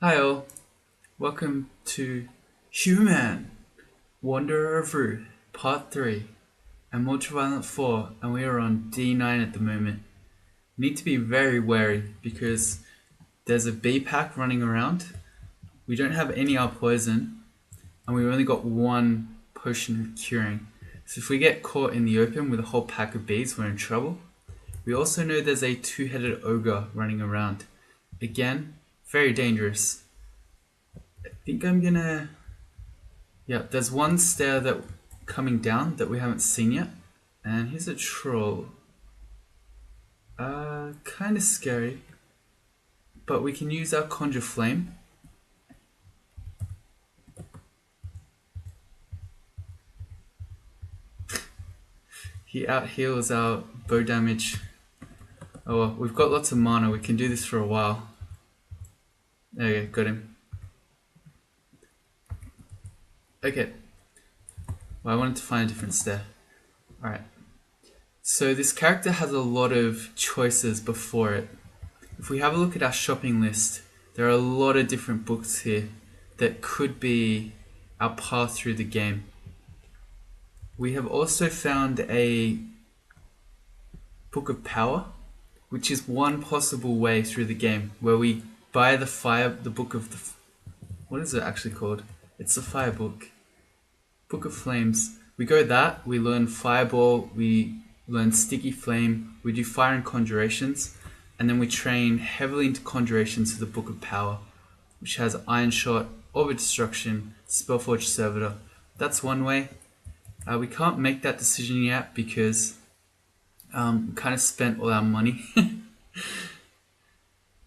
Hi all, welcome to HuWn, Wanderer of Ru, Part 3, and Ultraviolent 4, and we are on D9 at the moment. Need to be very wary because there's a B pack running around, we don't have any R poison, and we've only got one potion of curing. So if we get caught in the open with a whole pack of Bs, we're in trouble. We also know there's a two-headed ogre running around. Again, very dangerous. I think I'm gonna... Yeah, there's one stair that coming down that we haven't seen yet. And here's a troll. Kind of scary. But we can use our Conjure Flame. He out heals our bow damage. Oh well, we've got lots of mana, we can do this for a while. There we go, got him. Okay. Well, I wanted to find a different stair. Alright. So this character has a lot of choices before it. If we have a look at our shopping list, there are a lot of different books here that could be our path through the game. We have also found a Book of Power, which is one possible way through the game, where we buy the book of the... What is it actually called? It's the fire book. Book of Flames. We go that, we learn Fireball, we learn Sticky Flame, we do Fire and Conjurations, and then we train heavily into Conjurations to the Book of Power, which has Iron Shot, Orb of Destruction, Spellforge Servitor. That's one way. We can't make that decision yet because we kind of spent all our money.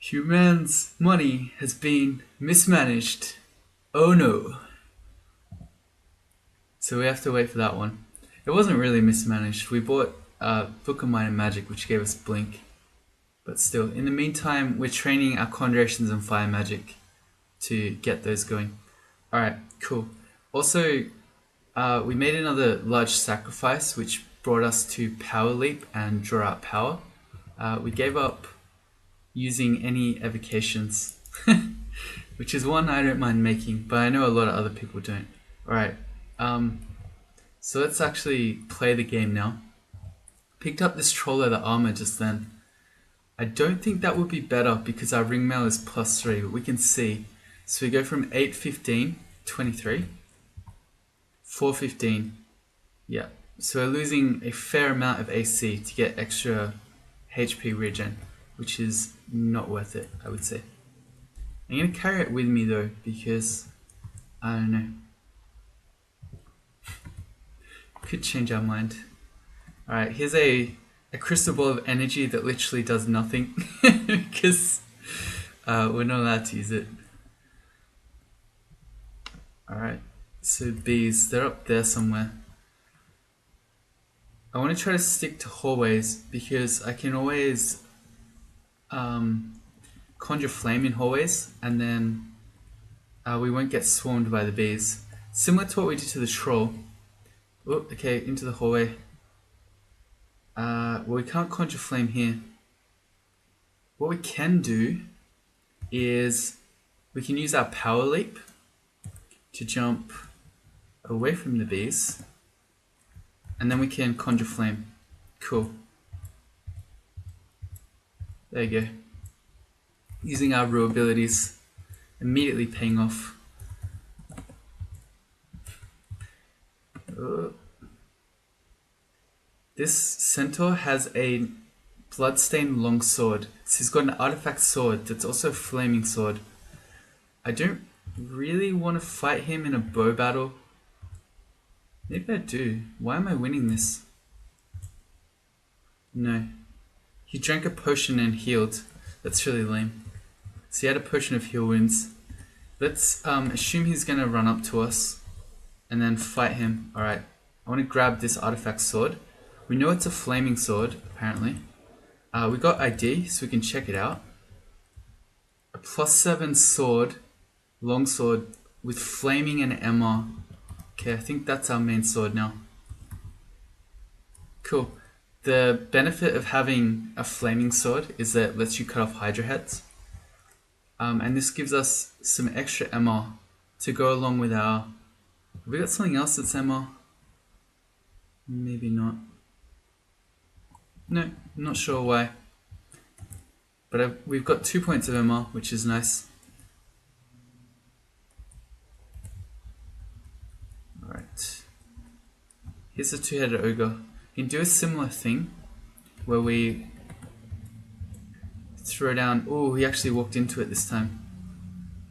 HuWn's money has been mismanaged. Oh no. So we have to wait for that one. It wasn't really mismanaged. We bought Book of Might and Magic, which gave us Blink. But still, in the meantime, we're training our Conjurations and Fire Magic to get those going. Alright, cool. Also, we made another large sacrifice, which brought us to Power Leap and Draw Out Power. We gave up using any evocations, which is one I don't mind making, but I know a lot of other people don't. Alright, so let's actually play the game now. Picked up this Troll Leather Armor just then. I don't think that would be better because our ring mail is +3, but we can see. So we go from 815, 23, 415, yeah. So we're losing a fair amount of AC to get extra HP regen, which is not worth it, I would say. I'm going to carry it with me though, because, I don't know, could change our mind. Alright, here's a crystal ball of energy that literally does nothing, because we're not allowed to use it. Alright, so bees, they're up there somewhere. I want to try to stick to hallways because I can always conjure flame in hallways and then we won't get swarmed by the bees. Similar to what we did to the troll. Oh, okay, into the hallway. Well, we can't conjure flame here. What we can do is we can use our power leap to jump away from the bees. And then we can conjure flame. Cool. There you go. Using our Ru abilities, immediately paying off. This centaur has a bloodstained long sword. So he's got an artifact sword that's also a flaming sword. I don't really want to fight him in a bow battle. Maybe I do. Why am I winning this? No. He drank a potion and healed. That's really lame. So he had a potion of heal wounds. Let's assume he's going to run up to us and then fight him. Alright. I want to grab this artifact sword. We know it's a flaming sword, apparently. We got ID, so we can check it out. A +7 sword, long sword, with flaming and MR. Okay, I think that's our main sword now. Cool. The benefit of having a flaming sword is that it lets you cut off Hydra heads. And this gives us some extra MR to go along with our... Have we got something else that's MR? Maybe not. No, I'm not sure why. But we've got 2 points of MR, which is nice. Alright. Here's a two-headed ogre. You can do a similar thing where we throw down... Oh, he actually walked into it this time.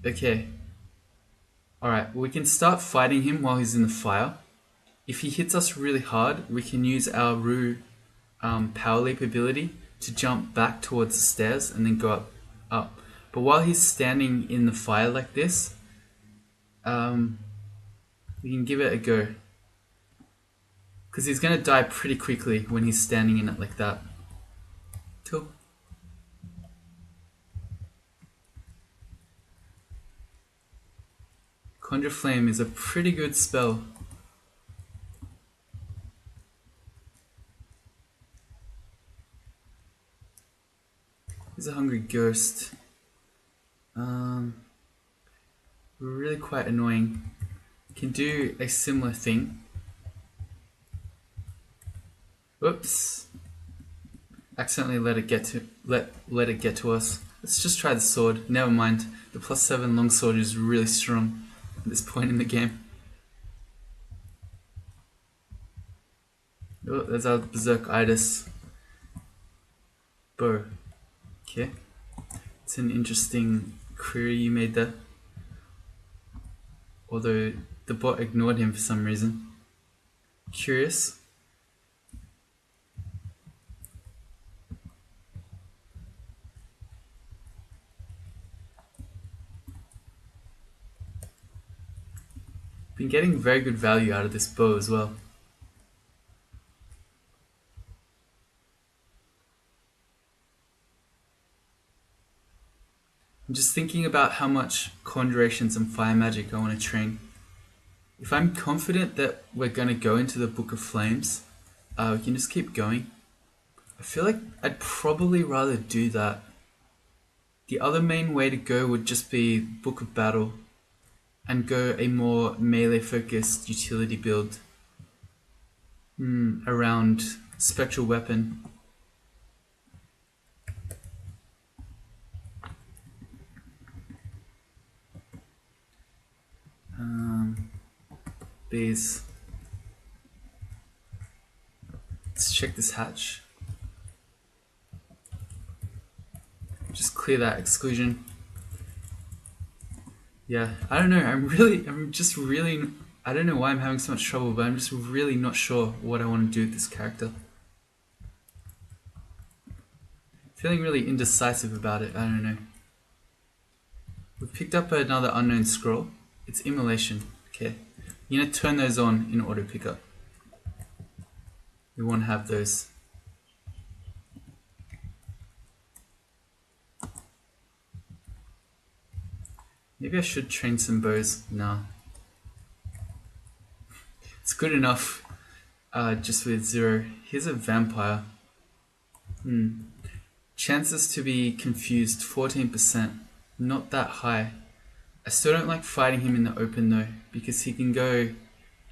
Okay. Alright, we can start fighting him while he's in the fire. If he hits us really hard, we can use our HuWn power leap ability to jump back towards the stairs and then go up. But while he's standing in the fire like this, we can give it a go. Because he's going to die pretty quickly when he's standing in it like that. Cool. Conjure Flame is a pretty good spell. He's a Hungry Ghost. Really quite annoying. Can do a similar thing. Whoops. Accidentally let it get to us. Let's just try the sword. Never mind. The +7 longsword is really strong at this point in the game. Oh, there's our Berserk-itis. Bow. Okay. It's an interesting query you made there. Although the bot ignored him for some reason. Curious. Been getting very good value out of this bow as well. I'm just thinking about how much conjurations and fire magic I want to train. If I'm confident that we're going to go into the Book of Flames, we can just keep going. I feel like I'd probably rather do that. The other main way to go would just be Book of Battle and go a more melee focused utility build around Spectral Weapon. Bees. Let's check this hatch. Just clear that exclusion. Yeah, I don't know. I'm just really, I don't know why I'm having so much trouble, but I'm just really not sure what I want to do with this character. Feeling really indecisive about it. I don't know. We've picked up another unknown scroll. It's Immolation. Okay. You're going to turn those on in auto pickup. We want to have those. Maybe I should train some bows. Nah. It's good enough just with 0. Here's a vampire. Chances to be confused, 14%. Not that high. I still don't like fighting him in the open though, because he can go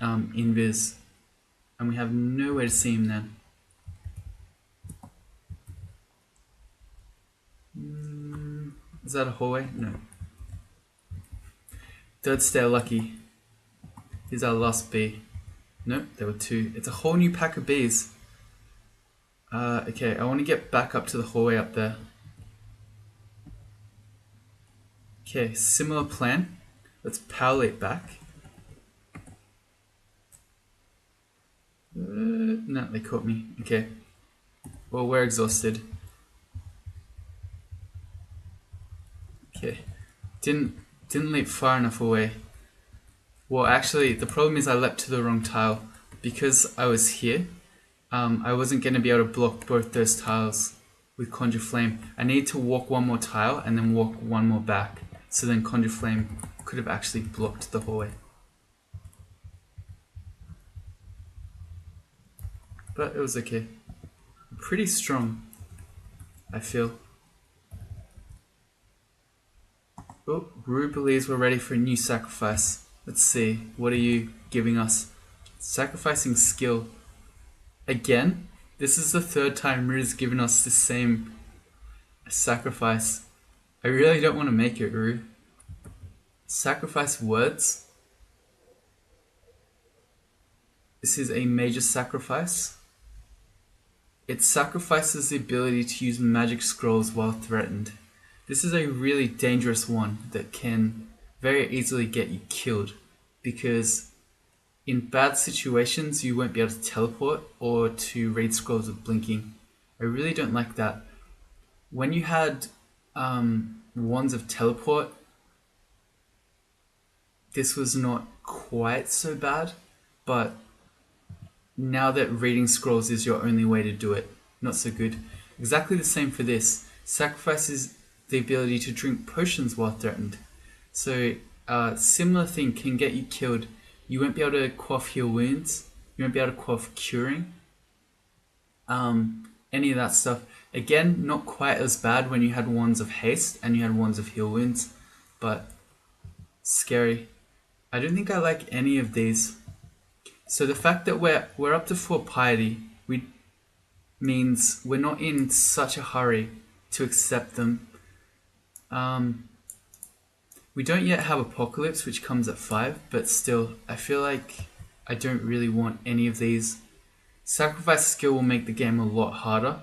invis, and we have nowhere to see him then. Is that a hallway? No. Third stair lucky. Here's our last bee. Nope, there were 2. It's a whole new pack of bees. Okay, I want to get back up to the hallway up there. Okay, similar plan. Let's power leap back. No, they caught me. Okay. Well, we're exhausted. Okay. Didn't leap far enough away. Well, actually, the problem is I leapt to the wrong tile. Because I was here, I wasn't going to be able to block both those tiles with Conjure Flame. I need to walk one more tile and then walk one more back. So then Conjure Flame could have actually blocked the hallway. But it was okay. Pretty strong, I feel. Oh, Rue believes we're ready for a new sacrifice. Let's see, what are you giving us? Sacrificing skill. Again? This is the third time Rue's given us the same sacrifice. I really don't want to make it, Rue. Sacrifice words. This is a major sacrifice. It sacrifices the ability to use magic scrolls while threatened. This is a really dangerous one that can very easily get you killed, because in bad situations you won't be able to teleport or to read scrolls with blinking. I really don't like that. When you had wands of teleport, this was not quite so bad, but now that reading scrolls is your only way to do it, not so good. Exactly the same for this. Sacrifices the ability to drink potions while threatened. So similar thing can get you killed. You won't be able to quaff heal wounds. You won't be able to quaff curing. Any of that stuff. Again, not quite as bad when you had wands of haste and you had wands of heal wounds, but scary. I don't think I like any of these. So the fact that we're up to 4 piety means we're not in such a hurry to accept them. We don't yet have Apocalypse, which comes at 5, but still, I feel like I don't really want any of these. Sacrifice skill will make the game a lot harder,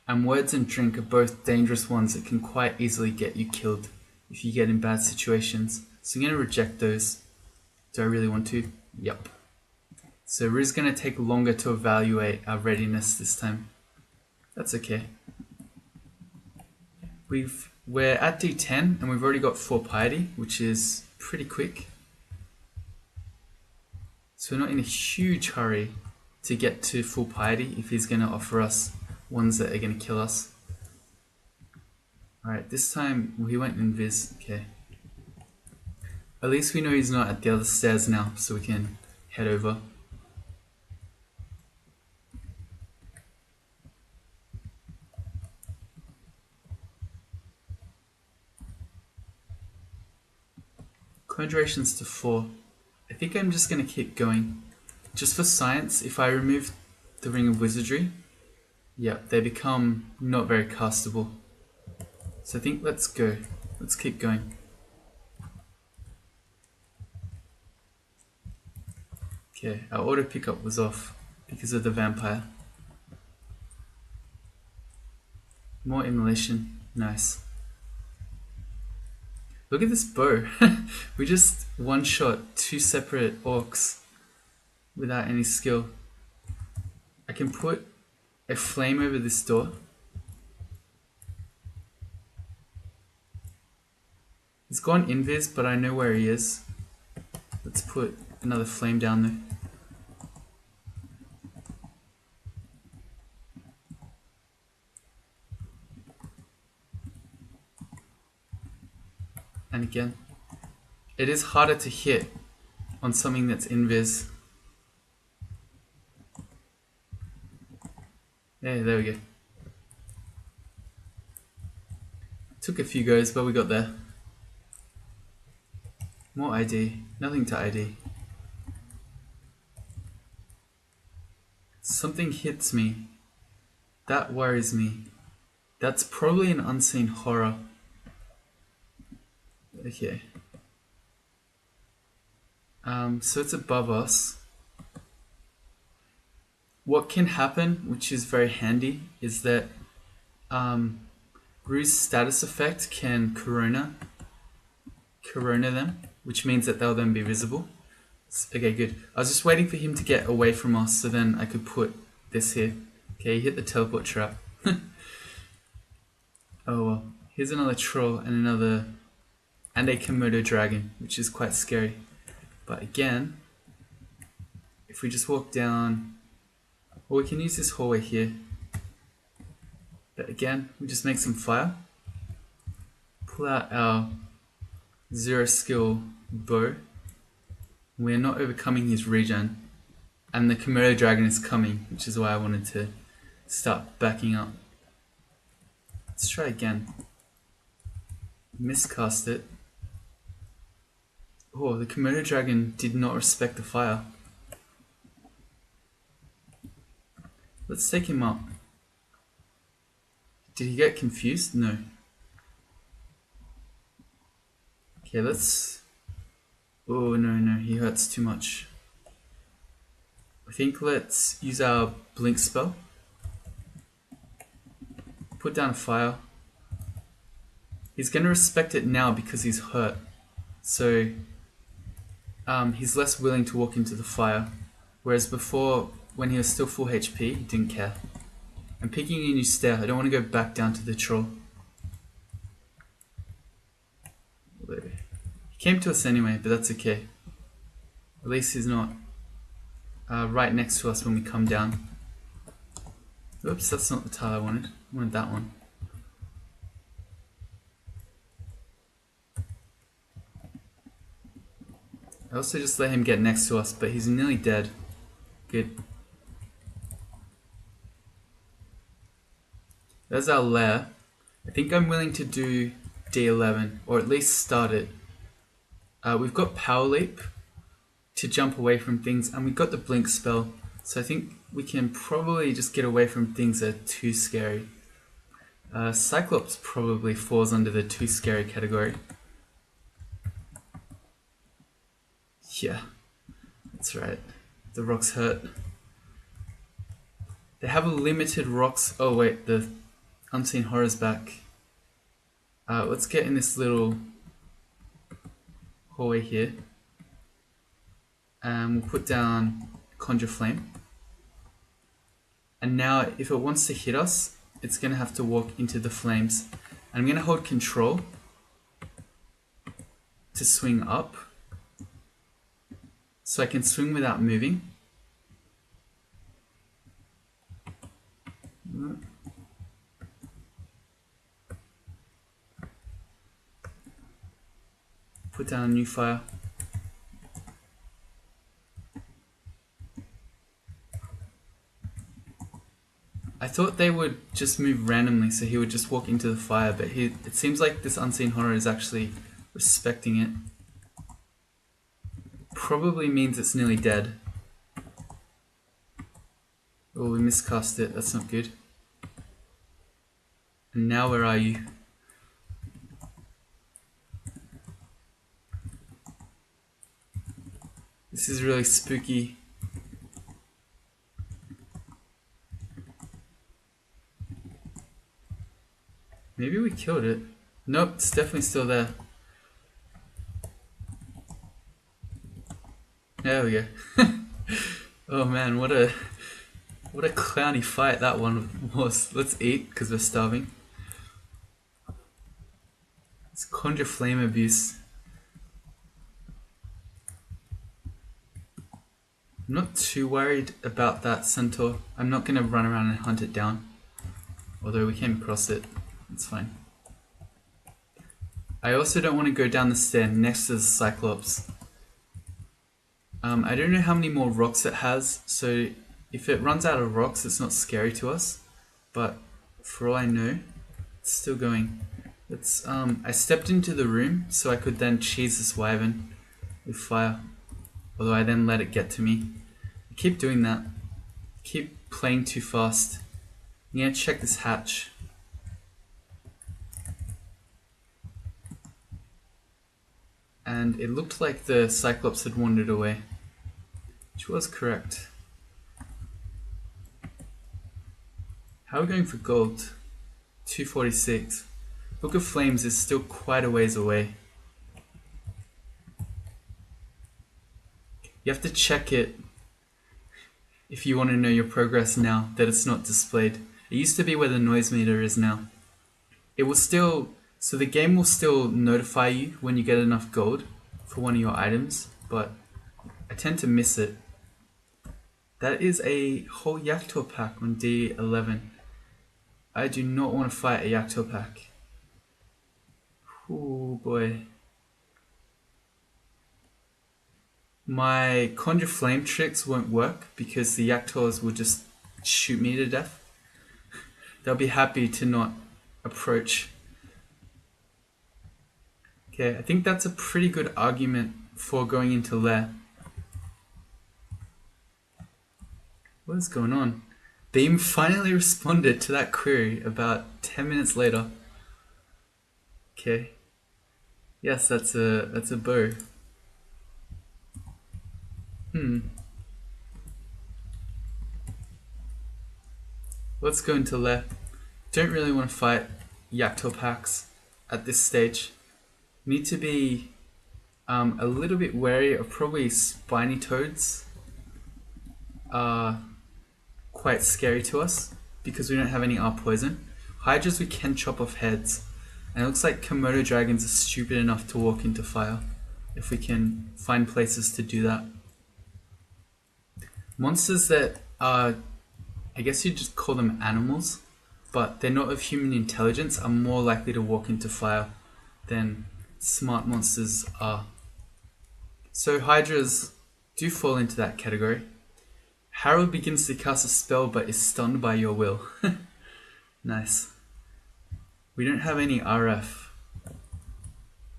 and words and drink are both dangerous ones that can quite easily get you killed if you get in bad situations. So I'm going to reject those. Do I really want to? Yep. So Rue's going to take longer to evaluate our readiness this time. That's okay. We're at D10 and we've already got 4 piety, which is pretty quick. So we're not in a huge hurry to get to full piety if he's going to offer us ones that are going to kill us. Alright, this time he went invis. Okay. At least we know he's not at the other stairs now, so we can head over. Conjurations to 4. I think I'm just going to keep going. Just for science, if I remove the Ring of Wizardry, yeah, they become not very castable. So I think let's go. Let's keep going. Okay, our auto pickup was off because of the vampire. More immolation. Nice. Look at this bow. We just one-shot 2 separate orcs without any skill. I can put a flame over this door. He's gone invis, but I know where he is. Let's put another flame down there. And again, it is harder to hit on something that's invis. Yeah, there we go. Took a few goes, but we got there. More ID, nothing to ID. Something hits me. That worries me. That's probably an unseen horror. Okay. So it's above us. What can happen, which is very handy, is that Rue's status effect can corona them, which means that they'll then be visible. Okay, good. I was just waiting for him to get away from us so then I could put this here. Okay, he hit the teleport trap. Oh well. Here's another troll and a Komodo dragon, which is quite scary. But again, if we just walk down, well, we can use this hallway here. But again, we just make some fire. Pull out our 0 skill bow. We're not overcoming his regen. And the Komodo dragon is coming, which is why I wanted to start backing up. Let's try again. Miscast it. Oh, the Komodo dragon did not respect the fire. Let's take him up. Did he get confused? No. Okay, let's... Oh, no, he hurts too much. I think let's use our blink spell. Put down a fire. He's going to respect it now because he's hurt. So he's less willing to walk into the fire. Whereas before, when he was still full HP, he didn't care. I'm picking a new stair. I don't want to go back down to the troll. He came to us anyway, but that's okay. At least he's not right next to us when we come down. Oops, that's not the tile I wanted. I wanted that one. I also just let him get next to us, but he's nearly dead. Good. There's our lair. I think I'm willing to do D11, or at least start it. We've got Power Leap to jump away from things, and we've got the Blink spell, so I think we can probably just get away from things that are too scary. Cyclops probably falls under the too scary category. Yeah, that's right. The rocks hurt. They have a limited rocks. Oh wait, the Unseen Horror's back. Let's get in this little hallway here. And we'll put down Conjure Flame. And now if it wants to hit us, it's going to have to walk into the flames. And I'm going to hold Control to swing up. So I can swing without moving. Put down a new fire. I thought they would just move randomly, so he would just walk into the fire, but it seems like this Unseen Horror is actually respecting it. Probably means it's nearly dead. Oh, we miscast it, that's not good. And now where are you? This is really spooky. Maybe we killed it. Nope, it's definitely still there. There we go. Oh man, what a clowny fight that one was. Let's eat because we're starving. It's Conjure Flame abuse. I'm not too worried about that centaur. I'm not going to run around and hunt it down. Although we came across it. It's fine. I also don't want to go down the stair next to the Cyclops. I don't know how many more rocks it has, so if it runs out of rocks it's not scary to us. But for all I know, it's still going. I stepped into the room so I could then cheese this wyvern with fire. Although I then let it get to me. I keep doing that. I keep playing too fast. I'm gonna check this hatch. And it looked like the Cyclops had wandered away, which was correct. How are we going for gold? 246. Book of Flames is still quite a ways away. You have to check it if you want to know your progress now that it's not displayed. It used to be where the noise meter is now. It will still, so the game will still notify you when you get enough gold for one of your items, but I tend to miss it. That is a whole Yaktor pack on D11. I do not want to fight a Yaktor pack. Oh boy. My Conjure Flame tricks won't work because the Yaktors will just shoot me to death. They'll be happy to not approach. Okay, I think that's a pretty good argument before going into lair. What is going on? Beam finally responded to that query about 10 minutes later. Okay. Yes, that's a bow. Let's go into lair. Don't really want to fight Yaktop hacks at this stage. Need to be a little bit wary of probably spiny toads. Are quite scary to us because we don't have any R poison. Hydras we can chop off heads, and it looks like Komodo dragons are stupid enough to walk into fire if we can find places to do that. Monsters that are, I guess you'd just call them animals, but they're not of human intelligence, are more likely to walk into fire than smart monsters are. So Hydras do fall into that category. Harold begins to cast a spell but is stunned by your will. Nice. We don't have any RF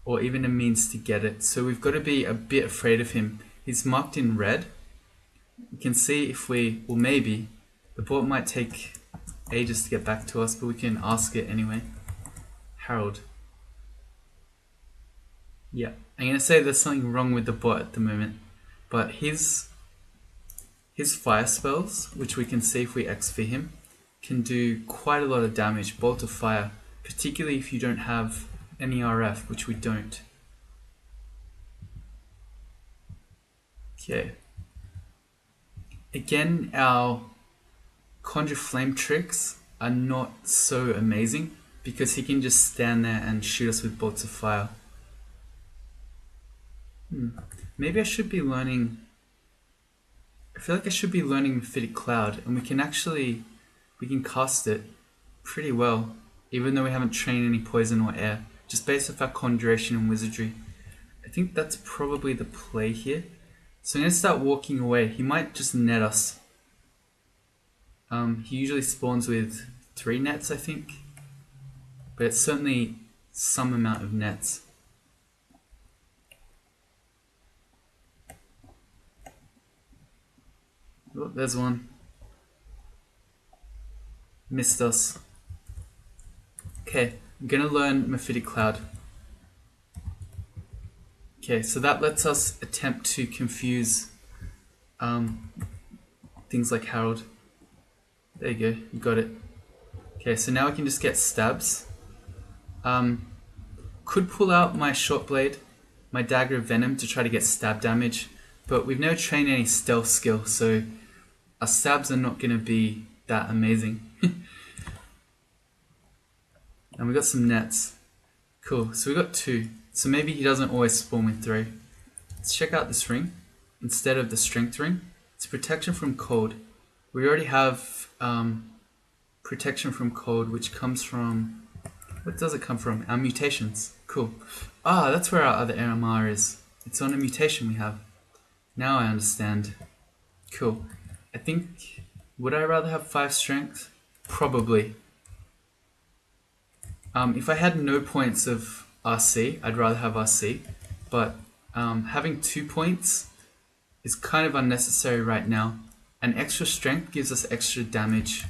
or even a means to get it, so we've got to be a bit afraid of him. He's marked in red. We can see if we, well maybe, the bot might take ages to get back to us, but we can ask it anyway. Harold. Yeah, I'm going to say there's something wrong with the bot at the moment, but his fire spells, which we can see if we XP him, can do quite a lot of damage, bolt of fire, particularly if you don't have any RF, which we don't. Okay. Again, our Conjure Flame tricks are not so amazing because he can just stand there and shoot us with bolts of fire. Maybe I should be learning... I feel like I should be learning Mephitic Cloud, and we can cast it pretty well, even though we haven't trained any poison or air, just based off our conjuration and wizardry. I think that's probably the play here. So I'm going to start walking away. He might just net us. He usually spawns with 3 nets, I think, but it's certainly some amount of nets. Oh, there's one. Missed us. Okay, I'm gonna learn Mephitic Cloud. Okay, so that lets us attempt to confuse things like Harold. There you go, you got it. Okay, so now we can just get stabs. Could pull out my short blade, my dagger of venom to try to get stab damage, but we've never trained any stealth skill, so our stabs are not going to be that amazing. And we got some nets. Cool, so we got 2. So maybe he doesn't always spawn with 3. Let's check out this ring. Instead of the strength ring, it's protection from cold. We already have protection from cold, which comes from... What does it come from? Our mutations. Cool. Ah, that's where our other MR is. It's on a mutation we have. Now I understand. Cool. I think... Would I rather have 5 strength? Probably. If I had no points of RC, I'd rather have RC. But having 2 points is kind of unnecessary right now. And extra strength gives us extra damage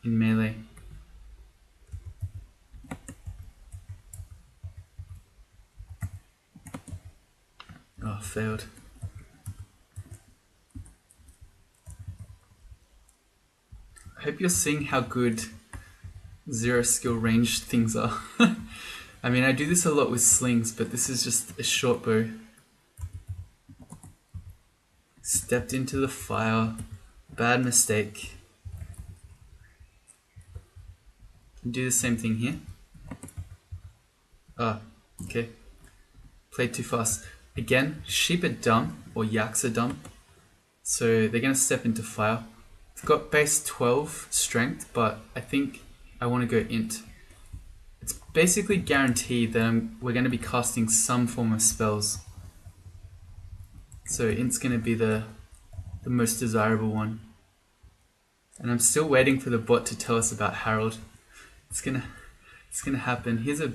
in melee. Oh, failed. I hope you're seeing how good 0 skill range things are. I mean, I do this a lot with slings, but this is just a short bow. Stepped into the fire. Bad mistake. Do the same thing here. Ah, okay. Played too fast. Again, sheep are dumb, or yaks are dumb. So they're going to step into fire. I've got base 12 strength, but I think I want to go int. It's basically guaranteed that we're going to be casting some form of spells. So int's going to be the most desirable one. And I'm still waiting for the bot to tell us about Harold. It's gonna happen. Here's a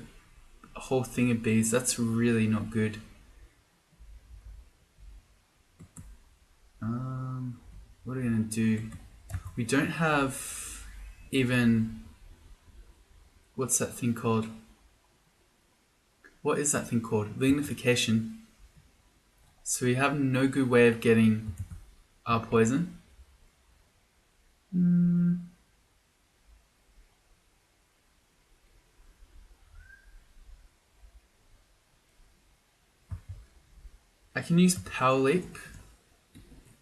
whole thing of bees. That's really not good. What are we gonna do? We don't have even, what's that thing called? What is that thing called? Lignification. So we have no good way of getting our poison. I can use Power Leap.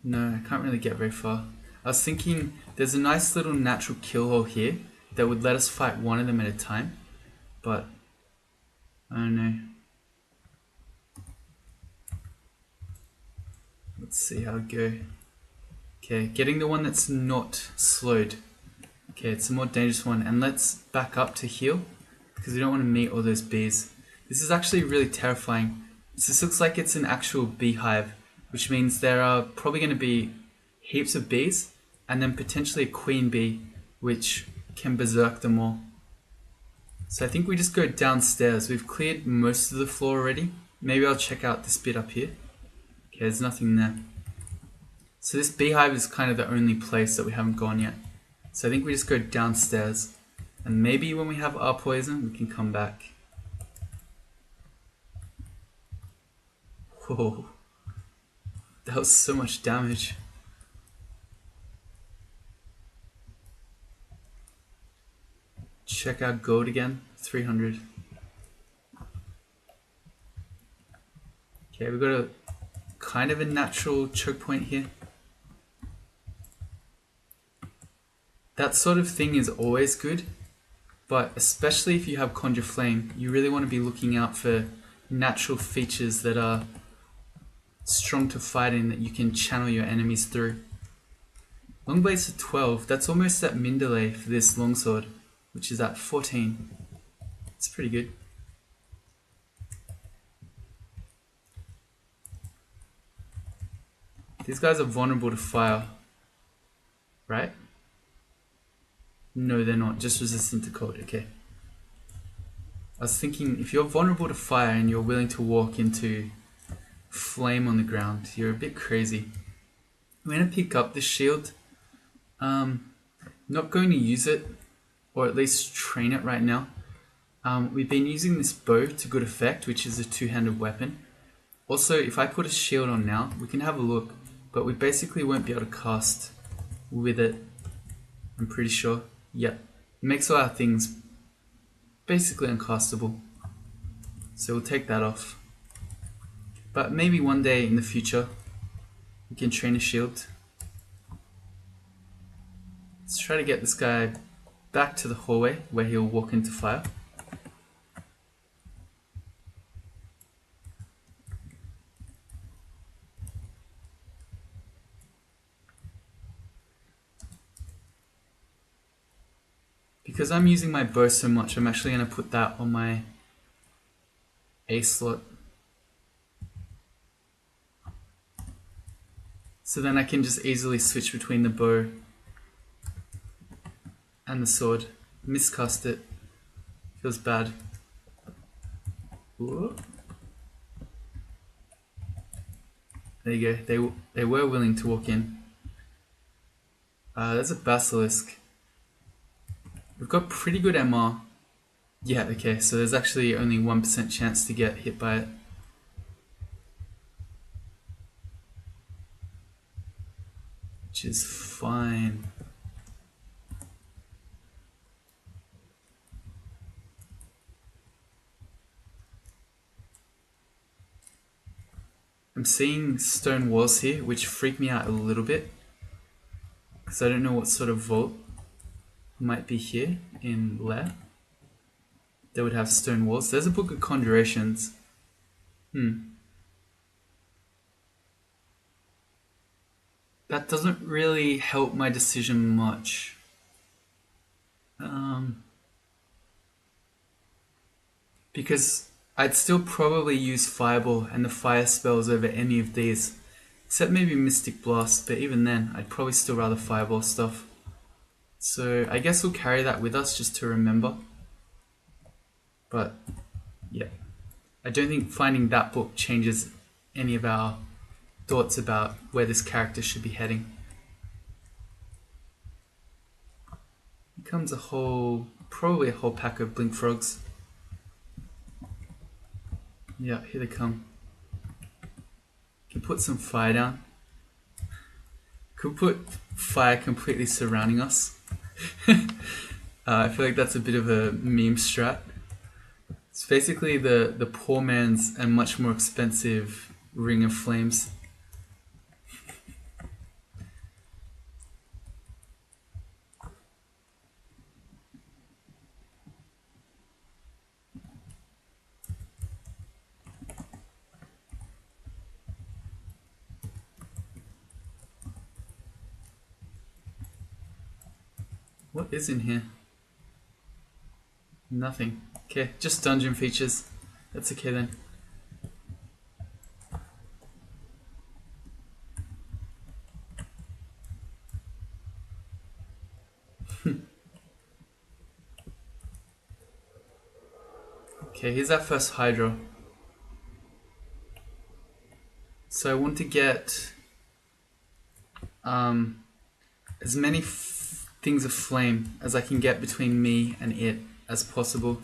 No, I can't really get very far. I was thinking there's a nice little natural kill hole here that would let us fight one of them at a time, but I don't know. Let's see how it go. Okay, getting the one that's not slowed. Okay, it's a more dangerous one, and let's back up to heal because we don't want to meet all those bees. This is actually really terrifying. This looks like it's an actual beehive, which means there are probably going to be heaps of bees and then potentially a queen bee which can berserk them all. So I think we just go downstairs. We've cleared most of the floor already. Maybe I'll check out this bit up here. Okay, there's nothing there. So this beehive is kind of the only place that we haven't gone yet. So I think we just go downstairs, and maybe when we have our poison we can come back. Whoa, that was so much damage. Check out gold again, 300. Okay, we've got a kind of a natural choke point here. That sort of thing is always good, but especially if you have Conjure Flame, you really want to be looking out for natural features that are strong to fight in, that you can channel your enemies through. Longblades at 12, that's almost at min delay for this longsword, which is at 14. It's pretty good. These guys are vulnerable to fire, right? No, they're not, just resistant to cold, okay. I was thinking, if you're vulnerable to fire and you're willing to walk into flame on the ground, you're a bit crazy. I'm going to pick up this shield. Not going to use it, or at least train it right now. We've been using this bow to good effect, which is a two-handed weapon. Also, if I put a shield on now, we can have a look, but we basically won't be able to cast with it, I'm pretty sure. Yep, it makes all our things basically uncastable. So we'll take that off. But maybe one day in the future, we can train a shield. Let's try to get this guy back to the hallway where he'll walk into fire. Because I'm using my bow so much, I'm actually going to put that on my A slot. So then I can just easily switch between the bow and the sword. Miscast it. Feels bad. Whoa. There you go. They were willing to walk in. There's a basilisk. We've got pretty good MR. Yeah, okay, so there's actually only 1% chance to get hit by it. Which is fine. I'm seeing stone walls here, which freak me out a little bit. Because I don't know what sort of vault might be here in Lair. They would have stone walls. There's a book of conjurations. That doesn't really help my decision much. Because I'd still probably use Fireball and the fire spells over any of these. Except maybe Mystic Blast, but even then, I'd probably still rather Fireball stuff. So I guess we'll carry that with us just to remember. But yeah, I don't think finding that book changes any of our thoughts about where this character should be heading. Here comes probably a whole pack of blink frogs. Yeah, here they come. Can put some fire down. Could put fire completely surrounding us. I feel like that's a bit of a meme strat. It's basically the poor man's and much more expensive Ring of Flames. What is in here? Nothing. Okay, just dungeon features. That's okay then. Okay, here's our first Hydra. So I want to get as many things of flame as I can get between me and it as possible.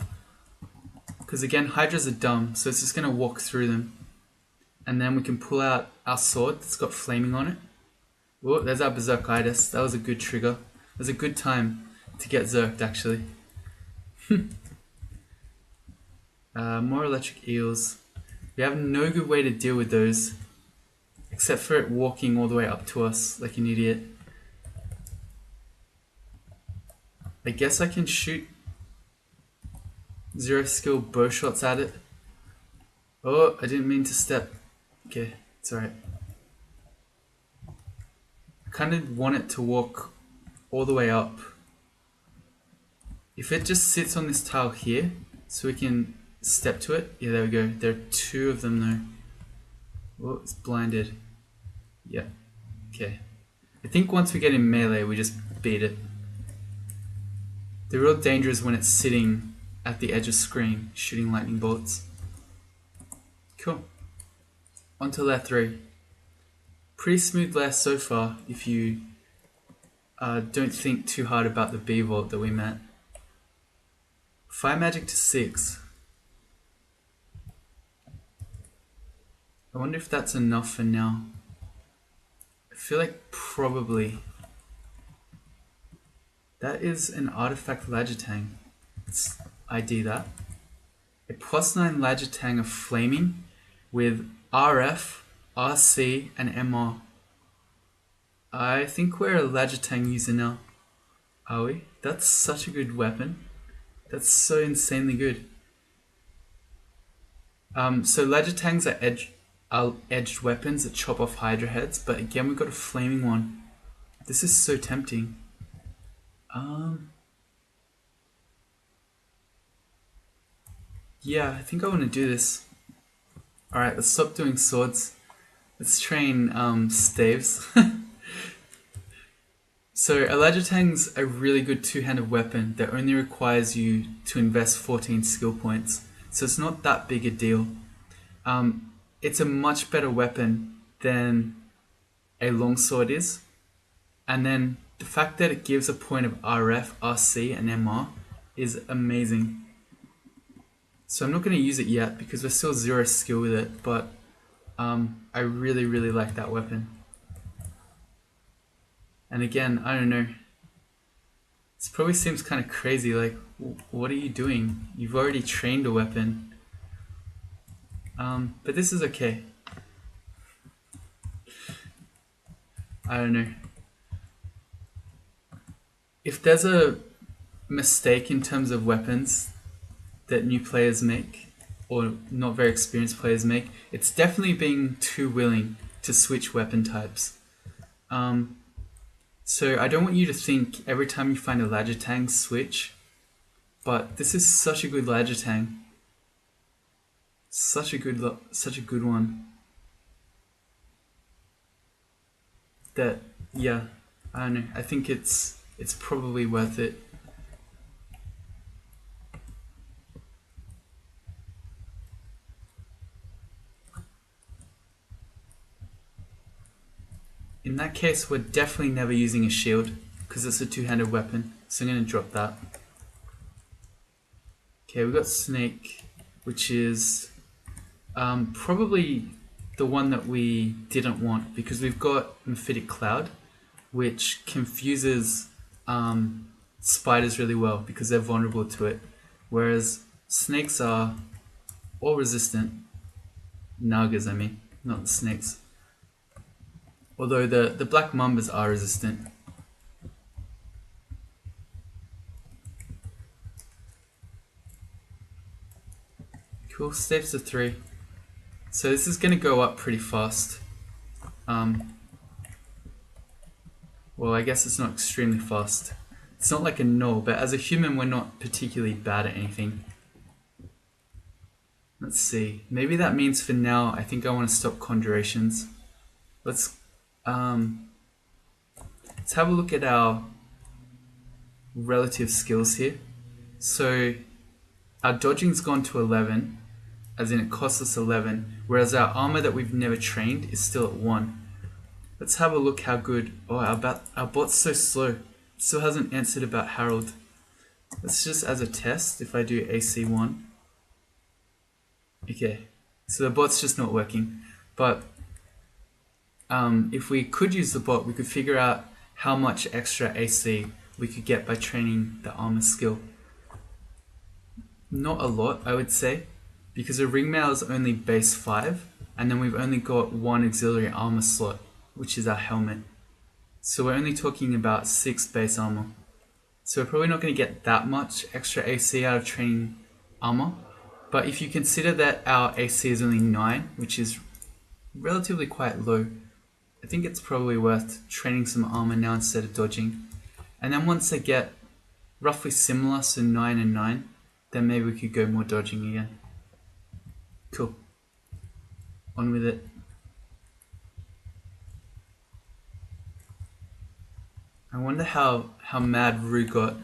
Because again, Hydras are dumb, so it's just going to walk through them. And then we can pull out our sword that's got flaming on it. Oh, there's our Berserkitis. That was a good trigger. It was a good time to get Zerked, actually. More electric eels. We have no good way to deal with those, except for it walking all the way up to us like an idiot. I guess I can shoot 0 skill bow shots at it. Oh, I didn't mean to step. Okay, it's alright. I kind of want it to walk all the way up. If it just sits on this tile here, so we can step to it. Yeah, there we go. There are 2 of them though. Oh, it's blinded. Yeah, okay. I think once we get in melee, we just beat it. The real danger is when it's sitting at the edge of screen, shooting lightning bolts. Cool. On to layer 3. Pretty smooth layer so far if you don't think too hard about the B vault that we met. Fire magic to 6. I wonder if that's enough for now. I feel like probably. That is an artifact Lagitang. Let's ID that. A +9 Lagitang of flaming with RF, RC, and MR. I think we're a Lagitang user now. Are we? That's such a good weapon. That's so insanely good. So Lagitangs are edged weapons that chop off Hydra heads, but again we've got a flaming one. This is so tempting. Yeah, I think I want to do this. Alright, let's stop doing swords. Let's train staves. So a Lagitang's a really good 2-handed weapon that only requires you to invest 14 skill points. So it's not that big a deal. It's a much better weapon than a longsword is. And then the fact that it gives a point of RF, RC, and MR is amazing. So I'm not going to use it yet because we're still 0 skill with it, but I really, really like that weapon. And again, I don't know. This probably seems kind of crazy, like, what are you doing? You've already trained a weapon. But this is okay. I don't know. If there's a mistake in terms of weapons that new players make, or not very experienced players make, it's definitely being too willing to switch weapon types. So I don't want you to think every time you find a Lagitang, switch. But this is such a good Lagitang. Such a good one. That, yeah, I don't know. I think it's probably worth it. In that case, we're definitely never using a shield because it's a two-handed weapon. So I'm going to drop that. Okay, we've got Snake, which is probably the one that we didn't want because we've got Mephitic Cloud, which confuses spiders really well because they're vulnerable to it. Whereas snakes are all resistant. Nagas, I mean, not the snakes. Although the black mambas are resistant. Cool, saves to 3. So this is going to go up pretty fast. Well, I guess it's not extremely fast. It's not like a null, but as a human, we're not particularly bad at anything. Let's see. Maybe that means for now, I think I want to stop conjurations. Let's have a look at our relative skills here. So our dodging's gone to 11, as in it costs us 11, whereas our armor that we've never trained is still at 1. Let's have a look how good. Oh, our bot's so slow. It still hasn't answered about Harold. Let's just, as a test, if I do AC1. Okay, so the bot's just not working. But if we could use the bot, we could figure out how much extra AC we could get by training the armor skill. Not a lot, I would say, because a ringmail is only base 5, and then we've only got 1 auxiliary armor slot, which is our helmet. So we're only talking about 6 base armor. So we're probably not going to get that much extra AC out of training armor. But if you consider that our AC is only 9, which is relatively quite low, I think it's probably worth training some armor now instead of dodging. And then once they get roughly similar, so 9 and 9, then maybe we could go more dodging again. Cool. On with it. I wonder how mad Rue got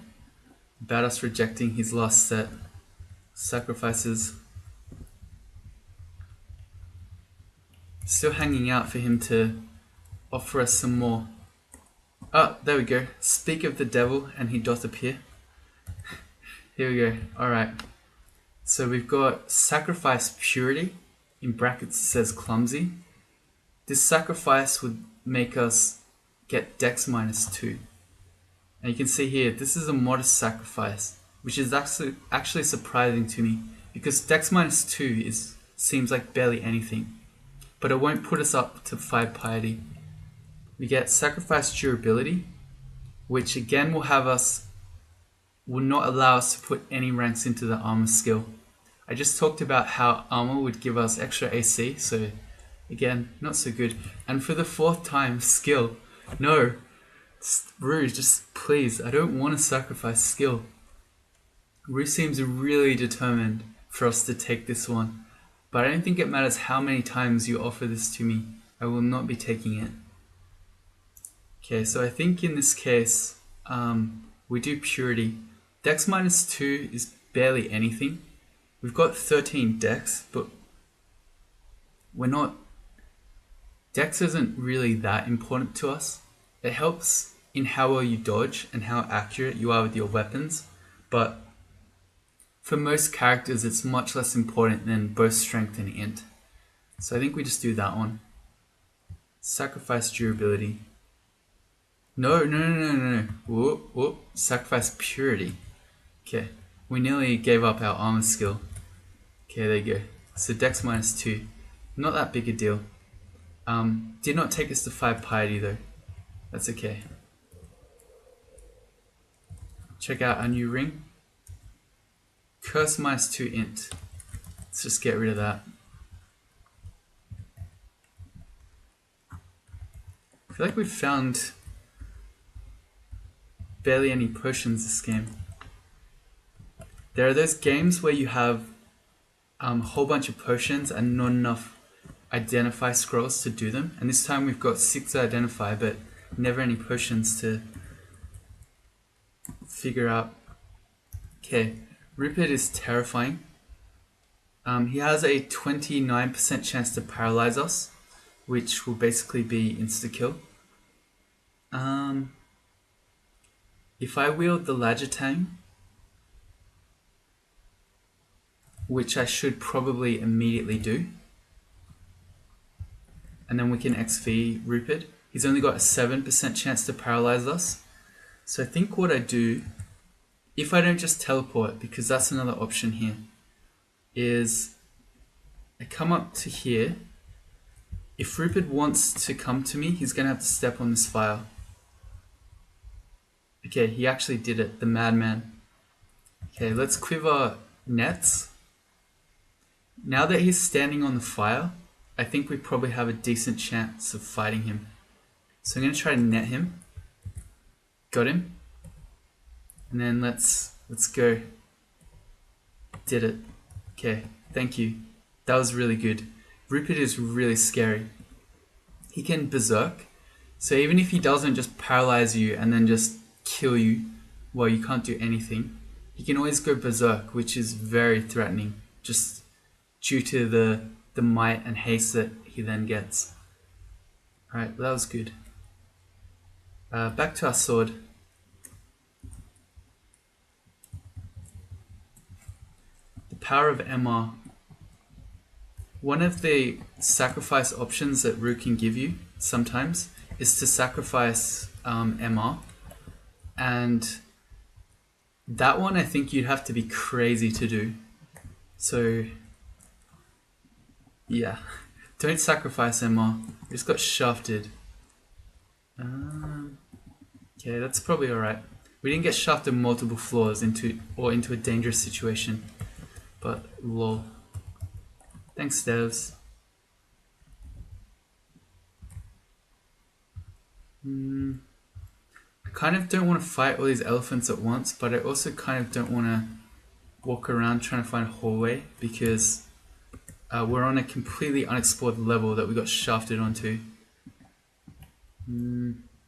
about us rejecting his last set. Sacrifices. Still hanging out for him to offer us some more. Oh, there we go. Speak of the devil and he doth appear. Here we go. Alright. So we've got sacrifice purity. In brackets it says clumsy. This sacrifice would make us get dex -2. And you can see here, this is a modest sacrifice, which is actually surprising to me because dex -2 seems like barely anything, but it won't put us up to 5 piety. We get sacrifice durability, which again will not allow us to put any ranks into the armor skill. I just talked about how armor would give us extra AC, so again, not so good. And for the 4th time, skill. No, Rue, just please, I don't want to sacrifice skill. Rue seems really determined for us to take this one, but I don't think it matters how many times you offer this to me. I will not be taking it. Okay, so I think in this case, we do purity. Dex -2 is barely anything. We've got 13 dex, but we're not... Dex isn't really that important to us. It helps in how well you dodge and how accurate you are with your weapons, but for most characters it's much less important than both strength and int. So I think we just do that one. Sacrifice durability. No. Whoop, whoop. Sacrifice purity. Okay, we nearly gave up our armor skill. Okay, there you go. So dex -2. Not that big a deal. Did not take us to 5 piety though. That's okay. Check out our new ring. Curse -2 int. Let's just get rid of that. I feel like we've found barely any potions this game. There are those games where you have a whole bunch of potions and not enough identify scrolls to do them. And this time we've got 6 to identify, but never any potions to figure out. Okay, Rupert is terrifying. He has a 29% chance to paralyze us, which will basically be insta-kill. If I wield the Lajatang, which I should probably immediately do, and then we can XV Rupert. He's only got a 7% chance to paralyze us. So I think what I do, if I don't just teleport, because that's another option here, is I come up to here. If Rupert wants to come to me, he's going to have to step on this file. Okay, he actually did it, the madman. Okay, let's quiver nets. Now that he's standing on the file, I think we probably have a decent chance of fighting him. So I'm going to try to net him. Got him. And then let's go. Did it. Okay, thank you. That was really good. Rupert is really scary. He can berserk. So even if he doesn't just paralyze you and then just kill you while you can't do anything, he can always go berserk, which is very threatening, just due to the might and haste that he then gets. Alright, well, that was good. Back to our sword. The power of MR. One of the sacrifice options that Ru can give you sometimes is to sacrifice MR. And that one I think you'd have to be crazy to do. So yeah, don't sacrifice MR. We just got shafted. Okay, that's probably alright. We didn't get shafted multiple floors into a dangerous situation. But lol. Thanks, devs. I kind of don't want to fight all these elephants at once, but I also kind of don't want to walk around trying to find a hallway because we're on a completely unexplored level that we got shafted onto.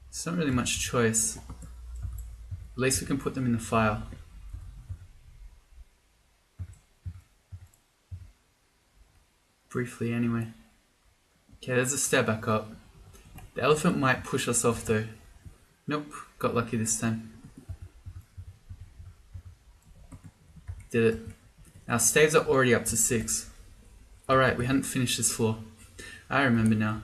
It's not really much choice. At least we can put them in the file. Briefly anyway. Okay, there's a stair back up. The elephant might push us off though. Nope, got lucky this time. Did it. Our staves are already up to 6. Alright, we hadn't finished this floor. I remember now.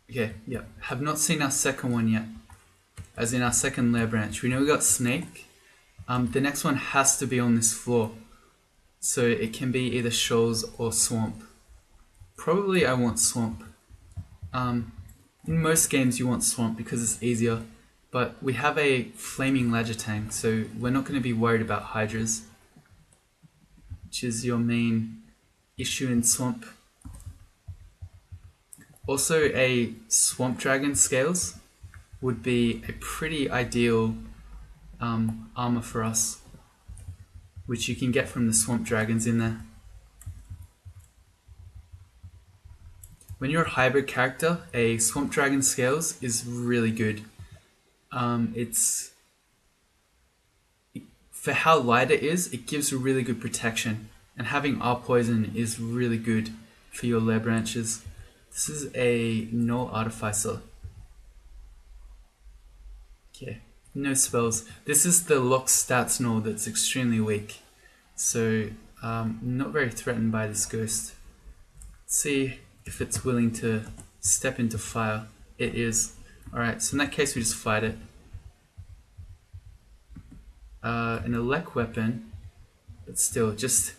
Okay, yeah. Have not seen our second one yet. As in our second lair branch. We know we got snake. The next one has to be on this floor. So it can be either shoals or swamp. Probably I want swamp. In most games you want swamp because it's easier. But we have a flaming Lajatang, so we're not going to be worried about hydras. Which is your main issue in swamp. Also, a swamp dragon scales would be a pretty ideal armor for us, which you can get from the swamp dragons in there. When you're a hybrid character, a swamp dragon scales is really good. It's for how light it is, it gives a really good protection, and having R poison is really good for your lair branches. This is a no artificer. Okay, no spells. This is the lock stats null that's extremely weak. So, not very threatened by this ghost. Let's see if it's willing to step into fire. It is. Alright, so in that case we just fight it. An elect weapon, but still, just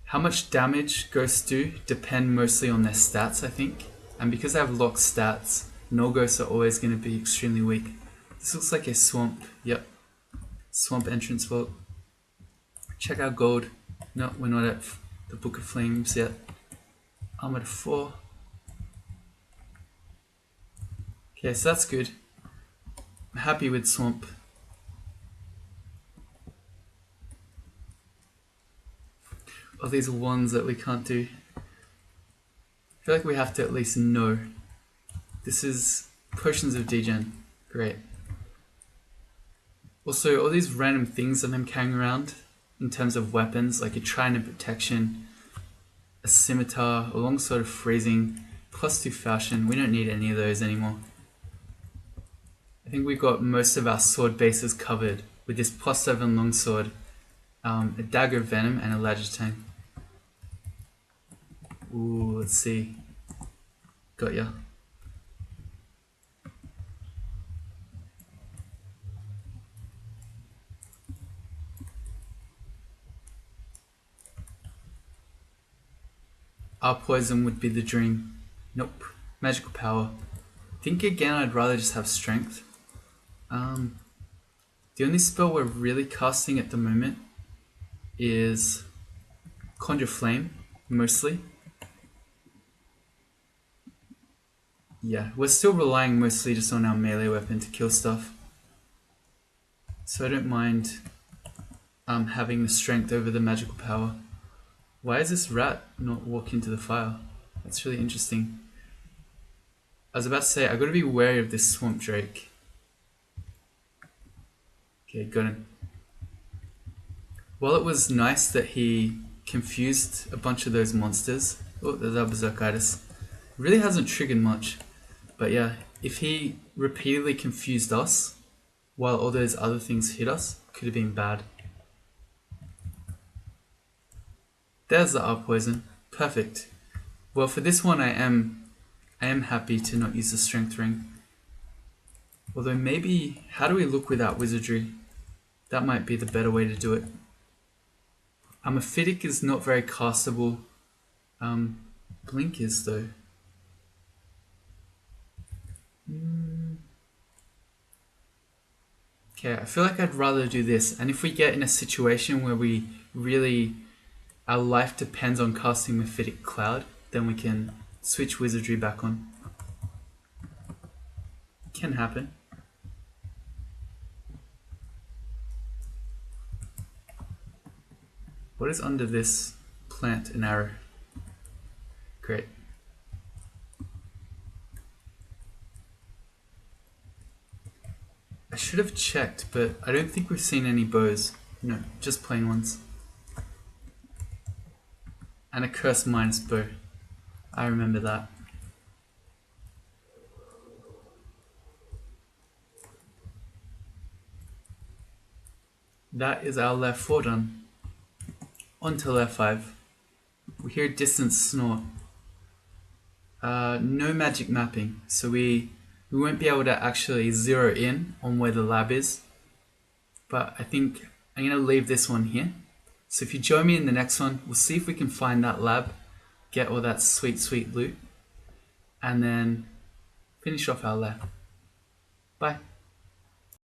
how much damage ghosts do depend mostly on their stats, I think. And because I have locked stats, no ghosts are always going to be extremely weak. This looks like a swamp. Yep. Swamp entrance vault. Check out gold. No, we're not at the Book of Flames yet. I'm at 4. Okay, so that's good. I'm happy with swamp. All these ones that we can't do. I feel like we have to at least know This is potions of degen. Great. Also, all these random things that I'm carrying around in terms of weapons, like a trident of protection, a scimitar, a longsword of freezing, +2 fashion. We don't need any of those anymore. I think we've got most of our sword bases covered with this +7 longsword, a dagger of venom, and a lagitane. Ooh, let's see. Got ya. Our poison would be the dream. Nope. Magical power. I think again I'd rather just have strength. The only spell we're really casting at the moment is Conjure Flame, mostly. Yeah, we're still relying mostly just on our melee weapon to kill stuff. So I don't mind having the strength over the magical power. Why is this rat not walking to the fire? That's really interesting. I was about to say, I've got to be wary of this swamp drake. Okay, got him. While it was nice that he confused a bunch of those monsters. Oh, there's our berserkitis. It really hasn't triggered much. But yeah, if he repeatedly confused us while all those other things hit us, could have been bad. There's the R poison. Perfect. Well, for this one I am happy to not use the strength ring. Although maybe, how do we look without wizardry? That might be the better way to do it. Amorphitic is not very castable. Blink is though. Okay, I feel like I'd rather do this. And if we get in a situation where we really, our life depends on casting Mephitic Cloud, then we can switch wizardry back on. Can happen. What is under this plant? An arrow. Great. I should have checked, but I don't think we've seen any bows. No, just plain ones. And a curse minus bow. I remember that. That is our left 4 done. On to left 5. We hear distant snort. No magic mapping, so we won't be able to actually zero in on where the lab is. But I think I'm going to leave this one here. So if you join me in the next one, we'll see if we can find that lab, get all that sweet, sweet loot, and then finish off our lab. Bye.